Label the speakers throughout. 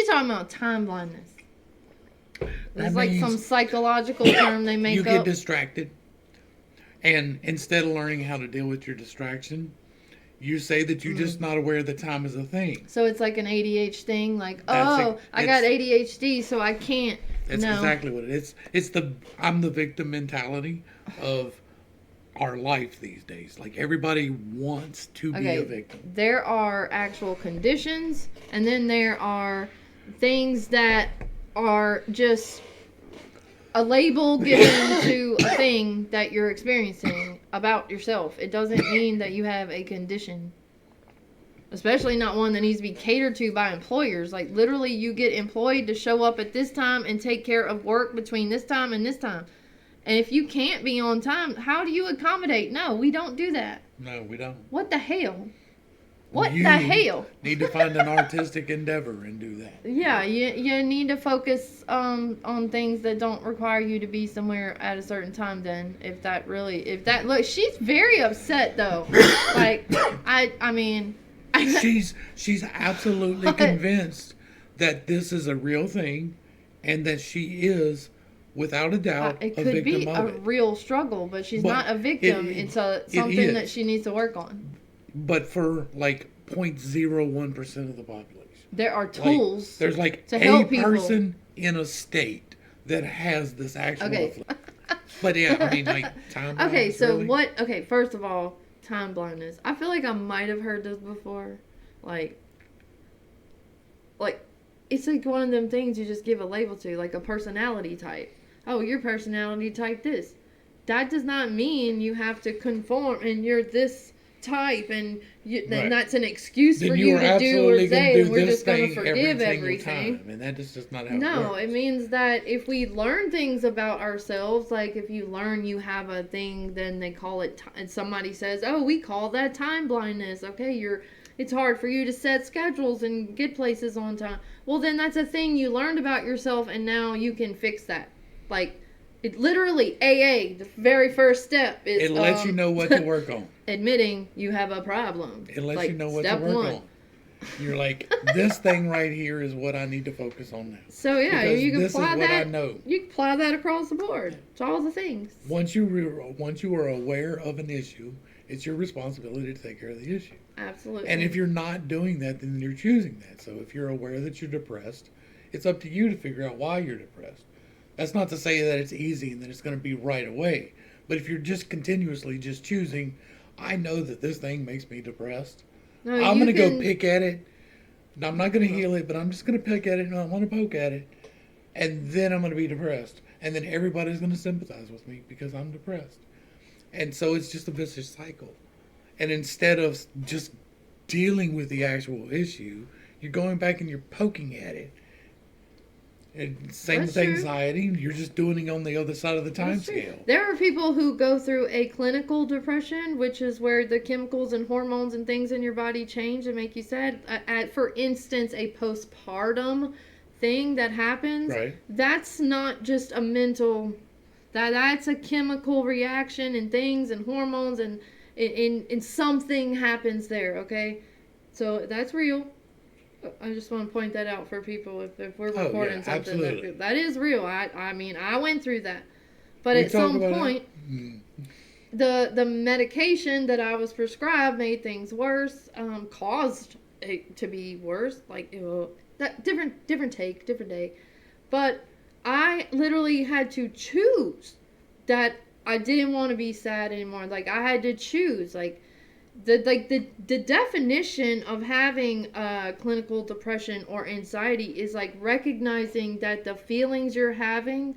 Speaker 1: she talking about? Time blindness. It's like
Speaker 2: means
Speaker 1: some psychological term they make
Speaker 2: you
Speaker 1: up.
Speaker 2: get distracted, and instead of learning how to deal with your distraction, you say that you're just not aware that time is a thing.
Speaker 1: So it's like an ADHD thing. Like,
Speaker 2: That's
Speaker 1: I got ADHD, so I can't.
Speaker 2: That's
Speaker 1: No.
Speaker 2: exactly what it is. It's the I'm the victim mentality of our life these days. Like, everybody wants to be a victim.
Speaker 1: There are actual conditions, and then there are things that are just a label given to a thing that you're experiencing about yourself. It doesn't mean that you have a condition. Especially not one that needs to be catered to by employers. Like, literally, you get employed to show up at this time and take care of work between this time and this time. And if you can't be on time, how do you accommodate? No, we don't do that.
Speaker 2: No, we don't.
Speaker 1: What the hell? What
Speaker 2: you
Speaker 1: the hell?
Speaker 2: Need to find an artistic endeavor and do that.
Speaker 1: Yeah, you need to focus on things that don't require you to be somewhere at a certain time. Then, look, she's very upset though. Like, I mean,
Speaker 2: she's absolutely convinced that this is a real thing, and that she is, without a doubt,
Speaker 1: it
Speaker 2: a
Speaker 1: could
Speaker 2: victim
Speaker 1: be
Speaker 2: of
Speaker 1: a
Speaker 2: it.
Speaker 1: real struggle, but she's not a victim. It's something that she needs to work on.
Speaker 2: But for like 0.01% of the population,
Speaker 1: there are tools.
Speaker 2: Like, there's like
Speaker 1: to help
Speaker 2: a person in a state that has this actual.
Speaker 1: Okay.
Speaker 2: But yeah, I mean, like, time blindness.
Speaker 1: Okay, so
Speaker 2: really?
Speaker 1: what? Okay, first of all, time blindness. I feel like I might have heard this before. Like it's like one of them things you just give a label to, like a personality type. Oh, your personality type this. That does not mean you have to conform and you're this type and
Speaker 2: Right.
Speaker 1: that's an excuse
Speaker 2: Then
Speaker 1: for
Speaker 2: you
Speaker 1: you
Speaker 2: are
Speaker 1: to do or
Speaker 2: absolutely gonna
Speaker 1: say
Speaker 2: do
Speaker 1: and we're
Speaker 2: this
Speaker 1: just going to
Speaker 2: thing every
Speaker 1: forgive
Speaker 2: single
Speaker 1: everything.
Speaker 2: time, and that is just not how it
Speaker 1: No,
Speaker 2: works.
Speaker 1: it means that if we learn things about ourselves, like if you learn you have a thing, then they call it, and somebody says, oh, we call that time blindness. Okay, it's hard for you to set schedules and get places on time. Well, then that's a thing you learned about yourself, and now you can fix that. Like, it literally, AA, the very first step is...
Speaker 2: It lets you know what to work on.
Speaker 1: Admitting you have a problem.
Speaker 2: It lets
Speaker 1: like,
Speaker 2: you know what to
Speaker 1: step
Speaker 2: work
Speaker 1: one.
Speaker 2: on. You're like, this thing right here is what I need to focus on now.
Speaker 1: So yeah,
Speaker 2: Because
Speaker 1: you can
Speaker 2: this
Speaker 1: apply
Speaker 2: is what
Speaker 1: that.
Speaker 2: I know.
Speaker 1: You can apply that across the board. It's all the things.
Speaker 2: Once you are aware of an issue, it's your responsibility to take care of the issue.
Speaker 1: Absolutely.
Speaker 2: And if you're not doing that, then you're choosing that. So if you're aware that you're depressed, it's up to you to figure out why you're depressed. That's not to say that it's easy and that it's going to be right away. But if you're just continuously just choosing, I know that this thing makes me depressed.
Speaker 1: No,
Speaker 2: I'm going to go pick at it. I'm not going to heal it, but I'm just going to pick at it and I'm going to poke at it. And then I'm going to be depressed. And then everybody's going to sympathize with me because I'm depressed. And so it's just a vicious cycle. And instead of just dealing with the actual issue, you're going back and you're poking at it. And same
Speaker 1: That's
Speaker 2: with
Speaker 1: true.
Speaker 2: anxiety, you're just doing it on the other side of the time
Speaker 1: That's true.
Speaker 2: scale.
Speaker 1: There are people who go through a clinical depression, which is where the chemicals and hormones and things in your body change and make you sad. For instance, a postpartum thing that happens.
Speaker 2: Right.
Speaker 1: That's not just a mental. That's a chemical reaction and things and hormones and something happens there. Okay, so that's real. I just want to point that out for people if we're recording something that is real. I mean, I went through that. But at some point, the medication that I was prescribed made things worse, caused it to be worse. Like, that different day. But I literally had to choose that I didn't want to be sad anymore. Like, I had to choose, the definition of having clinical depression or anxiety is like recognizing that the feelings you're having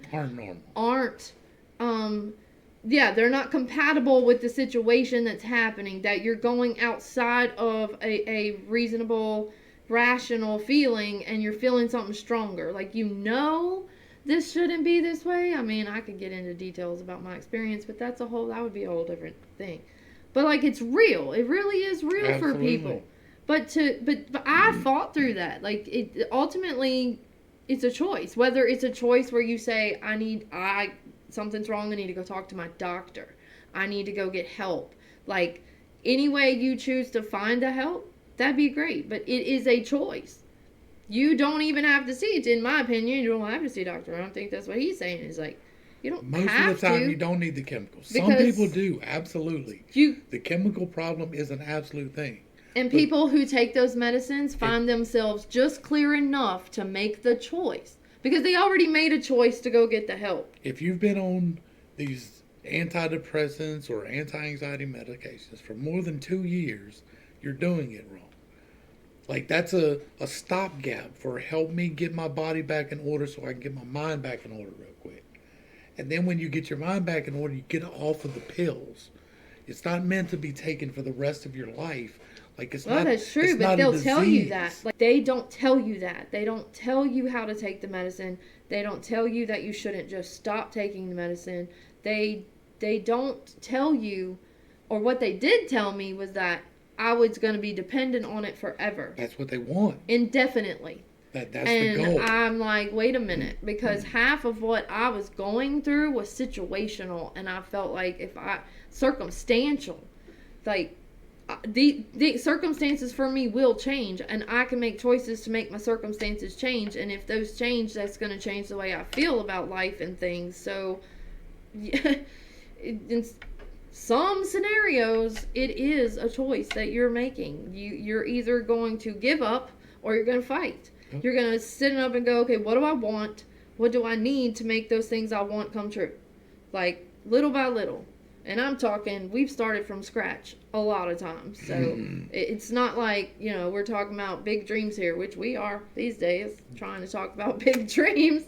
Speaker 1: aren't they're not compatible with the situation that's happening, that you're going outside of a reasonable, rational feeling and you're feeling something stronger. Like, this shouldn't be this way. I mean, I could get into details about my experience, but that would be a whole different thing. But, like, it's real. It really is real. Absolutely. For people. But I fought through that. Like, ultimately, it's a choice. Whether it's a choice where you say, something's wrong, I need to go talk to my doctor. I need to go get help. Like, any way you choose to find the help, that'd be great. But it is a choice. you don't even have to see it. In my opinion, you don't have to see a doctor. I don't think that's what he's saying. It's like, you don't
Speaker 2: Most
Speaker 1: have
Speaker 2: of the time,
Speaker 1: to.
Speaker 2: you don't need the chemicals. Some
Speaker 1: Because
Speaker 2: people do, absolutely. The chemical problem is an absolute thing.
Speaker 1: And people who take those medicines find themselves just clear enough to make the choice. Because they already made a choice to go get the help.
Speaker 2: If you've been on these antidepressants or anti-anxiety medications for more than 2 years, you're doing it wrong. Like, that's a stopgap for help me get my body back in order so I can get my mind back in order real quick. And then when you get your mind back in order, you get off of the pills. It's not meant to be taken for the rest of your life. Like, it's not.
Speaker 1: That's true, but they'll tell you that. Like, they don't tell you that. They don't tell you how to take the medicine. They don't tell you that you shouldn't just stop taking the medicine. They don't tell you, or what they did tell me was that I was going to be dependent on it forever.
Speaker 2: That's what they want.
Speaker 1: Indefinitely.
Speaker 2: That's the goal.
Speaker 1: And I'm like, wait a minute, because half of what I was going through was situational, and I felt like circumstantial, like the circumstances for me will change, and I can make choices to make my circumstances change, and if those change, that's going to change the way I feel about life and things. So, yeah, in some scenarios, it is a choice that you're making. You're either going to give up or you're going to fight. You're going to sit up and go, okay, what do I want? What do I need to make those things I want come true? Like, little by little. And I'm talking, we've started from scratch a lot of times. So it's not like, we're talking about big dreams here, which we are these days, trying to talk about big dreams.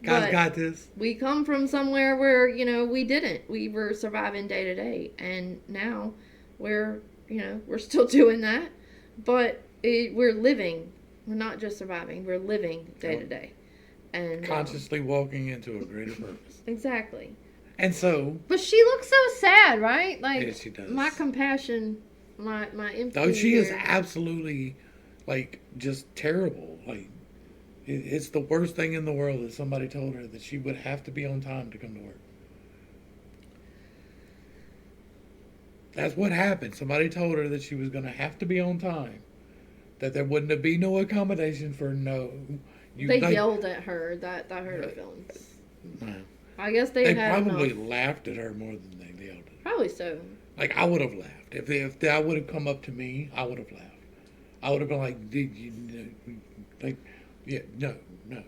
Speaker 2: God's got this.
Speaker 1: We come from somewhere where, we didn't. We were surviving day to day. And now we're still doing that. But we're living. We're not just surviving. We're living day to day. And
Speaker 2: consciously walking into a greater purpose.
Speaker 1: Exactly.
Speaker 2: And so.
Speaker 1: But she looks so sad, right? Like,
Speaker 2: yes, she does.
Speaker 1: My compassion, my empathy.
Speaker 2: No, she is absolutely, like, just terrible. Like, it's the worst thing in the world that somebody told her that she would have to be on time to come to work. That's what happened. Somebody told her that she was going to have to be on time. That there wouldn't be no accommodation for no.
Speaker 1: They yelled at her. That hurt her feelings. No. I guess they had
Speaker 2: probably laughed at her more than they yelled at her.
Speaker 1: Probably so.
Speaker 2: Like, I would have laughed. If that would have come up to me, I would have laughed. I would have been like, did you, like, yeah, no.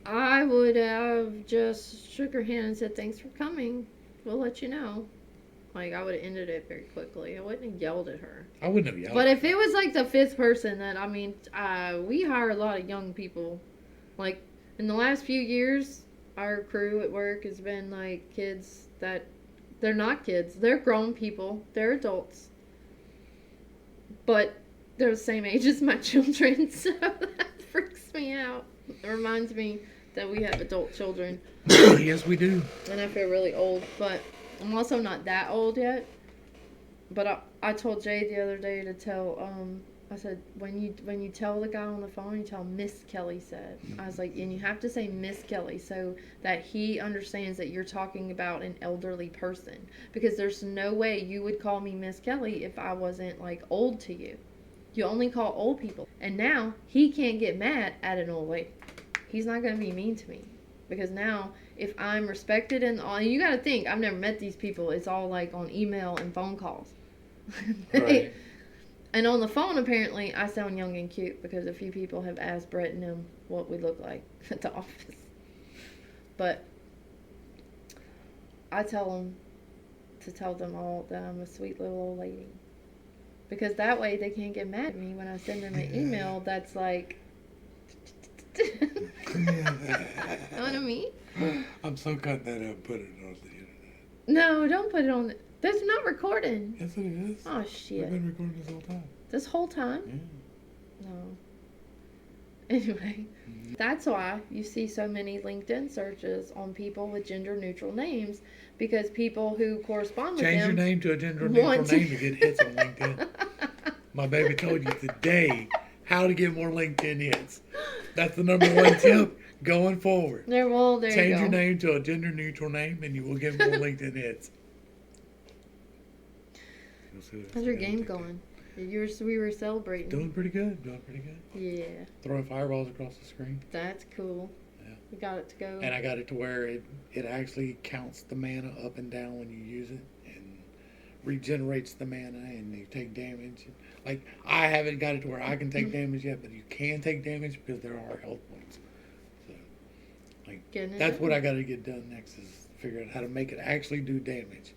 Speaker 1: I would have just shook her hand and said, thanks for coming. We'll let you know. Like, I would have ended it very quickly. I wouldn't have yelled at her.
Speaker 2: I wouldn't have yelled.
Speaker 1: But if it was like the fifth person, we hire a lot of young people. Like, in the last few years, our crew at work has been like kids that, they're not kids. They're grown people. They're adults. But they're the same age as my children, so that freaks me out. It reminds me that we have adult children.
Speaker 2: Yes, we do.
Speaker 1: And I feel really old, but I'm also not that old yet. But I told Jay the other day to tell, I said, when you tell the guy on the phone, you tell Miss Kelly said. I was like, and you have to say Miss Kelly so that he understands that you're talking about an elderly person. Because there's no way you would call me Miss Kelly if I wasn't, like, old to you. You only call old people. And now, he can't get mad at an old lady. He's not going to be mean to me. Because now, if I'm respected and all, you got to think, I've never met these people. It's all, like, on email and phone calls.
Speaker 2: Right.
Speaker 1: And on the phone, apparently, I sound young and cute because a few people have asked Brett and him what we look like at the office. But I tell them to tell them all that I'm a sweet little old lady. Because that way they can't get mad at me when I send them an email that's like... You know what I mean?
Speaker 2: I'm so cutting that up and putting it on the internet.
Speaker 1: No, don't put it on... That's not recording.
Speaker 2: Yes, it is.
Speaker 1: Oh, shit.
Speaker 2: We've been recording this whole time.
Speaker 1: This whole time?
Speaker 2: Yeah.
Speaker 1: No. Anyway, that's why you see so many LinkedIn searches on people with gender-neutral names, because people who correspond with
Speaker 2: Change
Speaker 1: them...
Speaker 2: your name to a gender-neutral name to get hits on LinkedIn. My baby told you today how to get more LinkedIn hits. That's the number one tip going forward.
Speaker 1: There you go.
Speaker 2: Change your name to a gender-neutral name and you will get more LinkedIn hits.
Speaker 1: How's your game going? We were celebrating.
Speaker 2: Doing pretty good.
Speaker 1: Yeah,
Speaker 2: Throwing fireballs across the screen.
Speaker 1: that's cool.
Speaker 2: Yeah.
Speaker 1: We got it to go.
Speaker 2: And I got it to where it actually counts the mana up and down when you use it, and regenerates the mana, and you take damage. Like, I haven't got it to where I can take damage yet, but you can take damage because there are health points. So, like, that's what I got to get done next, is figure out how to make it actually do damage.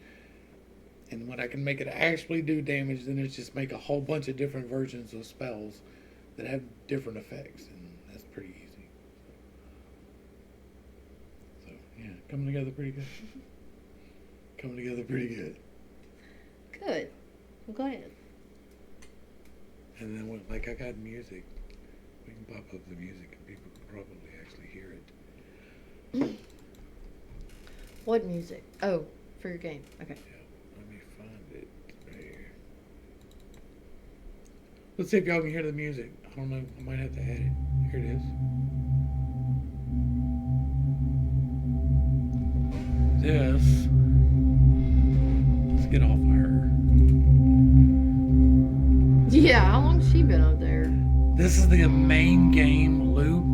Speaker 2: And when I can make it actually do damage, then it's just make a whole bunch of different versions of spells that have different effects, and that's pretty easy. So, yeah, coming together pretty good.
Speaker 1: Good. I'm glad.
Speaker 2: And then, like, I got music. We can pop up the music, and people can probably actually hear it.
Speaker 1: What music? Oh, for your game. Okay.
Speaker 2: Let me find it right here. Let's see if y'all can hear the music. I don't know. I might have to add it. Here it is. This. Let's get off of her.
Speaker 1: Yeah, how long's she been up there?
Speaker 2: This is the main game loop,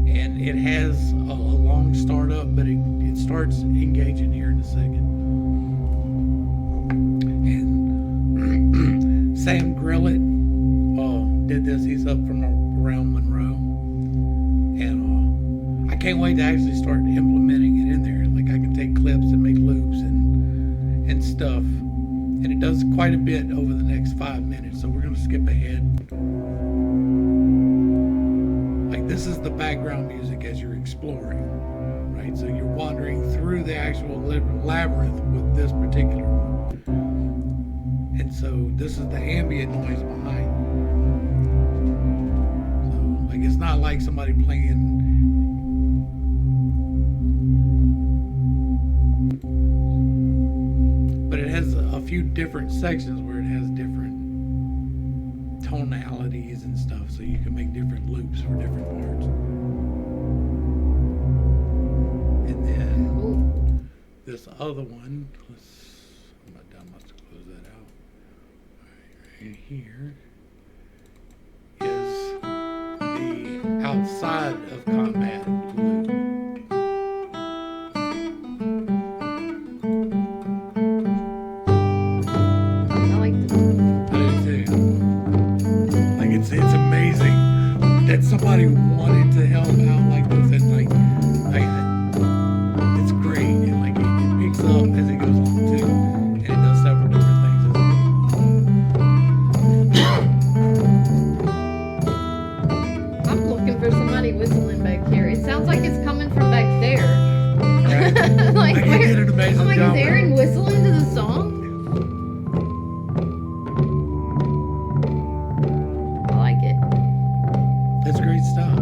Speaker 2: and it has a long startup, but it starts engaging here in a second. And Sam Grillett did this. He's up from around Monroe, and I can't wait to actually start implementing it in there. Like, I can take clips and make loops and stuff, and it does quite a bit over the next 5 minutes. So we're gonna skip ahead. Like, this is the background music as you're exploring, right? So you're wandering through the actual labyrinth with this particular one. And so this is the ambient noise behind. So, like, it's not like somebody playing. But it has a few different sections where it has different tonalities and stuff, so you can make different loops for different parts. And then this other one, I must have closed that out. Right here is the outside of combat loop. It's amazing that somebody wanted to help out like this, and like it's great, and like it picks up as it goes on too, and it does several different things as it goes on.
Speaker 1: I'm looking for somebody whistling back here. It sounds like it's coming from back there.
Speaker 2: Right?
Speaker 1: Like,
Speaker 2: you did an amazing
Speaker 1: I'm like,
Speaker 2: job.
Speaker 1: is Aaron whistling to the song?
Speaker 2: That's great stuff.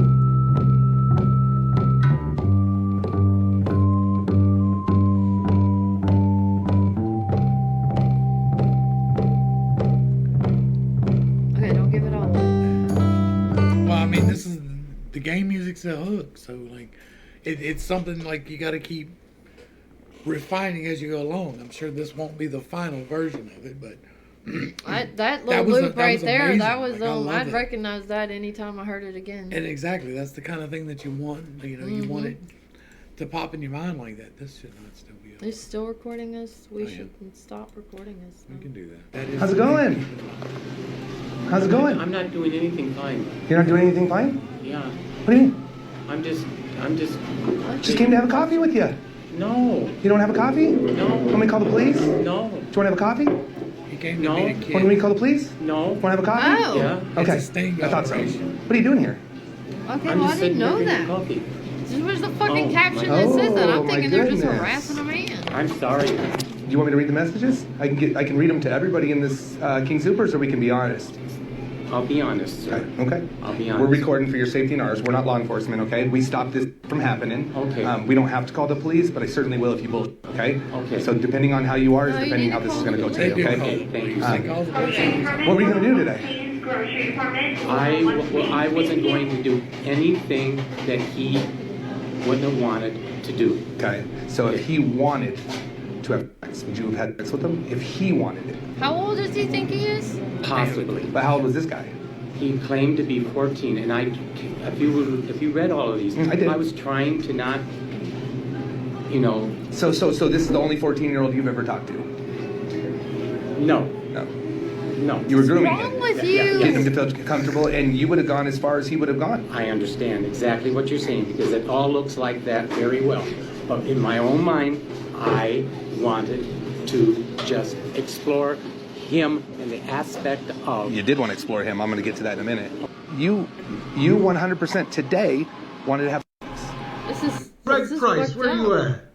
Speaker 1: Okay, don't give it all away.
Speaker 2: Well, I mean, this is the game music's a hook, so like it's something like you got to keep refining as you go along. I'm sure this won't be the final version of it, but
Speaker 1: that little loop right there,
Speaker 2: amazing.
Speaker 1: that was
Speaker 2: Like,
Speaker 1: I'd recognize that anytime I heard it again.
Speaker 2: And exactly, that's the kind of thing that you want. You know, you want it to pop in your mind like that. This should not still be on.
Speaker 1: It's still recording us. We should stop recording us.
Speaker 2: We can do that. That is
Speaker 3: How's it going? How's it going?
Speaker 4: I'm not doing anything fine.
Speaker 3: You're not doing anything fine?
Speaker 4: Yeah.
Speaker 3: What do you mean?
Speaker 4: I'm just.
Speaker 3: Just came to have a coffee with you.
Speaker 4: No.
Speaker 3: You don't have a coffee?
Speaker 4: No.
Speaker 3: Want me to call the police? Do you
Speaker 4: No.
Speaker 3: want to have a coffee?
Speaker 2: He came to
Speaker 4: No.
Speaker 2: meet a kid.
Speaker 3: Want me to call the police?
Speaker 4: No.
Speaker 3: Want to have a coffee?
Speaker 1: Oh.
Speaker 4: Yeah.
Speaker 3: Okay.
Speaker 2: It's a sting
Speaker 3: I thought so.
Speaker 2: operation.
Speaker 3: What are you doing here?
Speaker 1: Okay,
Speaker 4: I'm
Speaker 1: well, I
Speaker 4: just
Speaker 1: didn't
Speaker 4: sitting here
Speaker 1: know
Speaker 4: drinking
Speaker 1: that.
Speaker 4: coffee.
Speaker 1: This was the fucking
Speaker 4: Oh,
Speaker 1: caption
Speaker 4: my-
Speaker 1: that says that.
Speaker 3: Oh,
Speaker 1: I'm
Speaker 3: my
Speaker 1: thinking they're just
Speaker 3: goodness.
Speaker 1: harassing a man.
Speaker 4: I'm sorry.
Speaker 3: Do you want me to read the messages? I can read them to everybody in this King Supers, or we can be honest.
Speaker 4: I'll be honest, sir.
Speaker 3: Okay.
Speaker 4: I'll be
Speaker 3: We're
Speaker 4: honest.
Speaker 3: recording for your safety and ours. We're not law enforcement, okay? We stopped this from happening.
Speaker 4: Okay.
Speaker 3: We don't have to call the police, but I certainly will if you bullshit, okay?
Speaker 4: Okay.
Speaker 3: So depending on how you are is
Speaker 1: No, you
Speaker 3: depending
Speaker 1: need
Speaker 3: how
Speaker 1: to
Speaker 3: this is
Speaker 1: call
Speaker 3: going to go
Speaker 1: the
Speaker 3: today,
Speaker 2: They do
Speaker 3: okay?
Speaker 2: call the
Speaker 4: Thank
Speaker 2: police.
Speaker 4: you.
Speaker 2: They call the police.
Speaker 3: What were you going to do today?
Speaker 4: I wasn't going to do anything that he wouldn't have wanted to do.
Speaker 3: Okay, so if he wanted to to have sex, would you have had sex with him if he wanted it?
Speaker 1: How old does he think he is?
Speaker 4: possibly.
Speaker 3: But how old was this guy?
Speaker 4: He claimed to be 14, and if you read all of these,
Speaker 3: I did.
Speaker 4: I was trying to not, you know,
Speaker 3: So this is the only 14-year-old you've ever talked to?
Speaker 4: no,
Speaker 3: No.
Speaker 4: no.
Speaker 3: You were grooming
Speaker 1: What's wrong
Speaker 3: him,
Speaker 1: with
Speaker 4: Yeah,
Speaker 1: you?
Speaker 3: getting him to feel comfortable, and you would have gone as far as he would have gone.
Speaker 4: I understand exactly what you're saying because it all looks like that very well. But in my own mind, I wanted to just explore him in the aspect of.
Speaker 3: You did want to explore him. I'm going to get to that in a minute. You 100% today wanted to have.
Speaker 1: This is
Speaker 5: Greg Price,
Speaker 1: fucked
Speaker 5: where you
Speaker 1: up.
Speaker 5: at?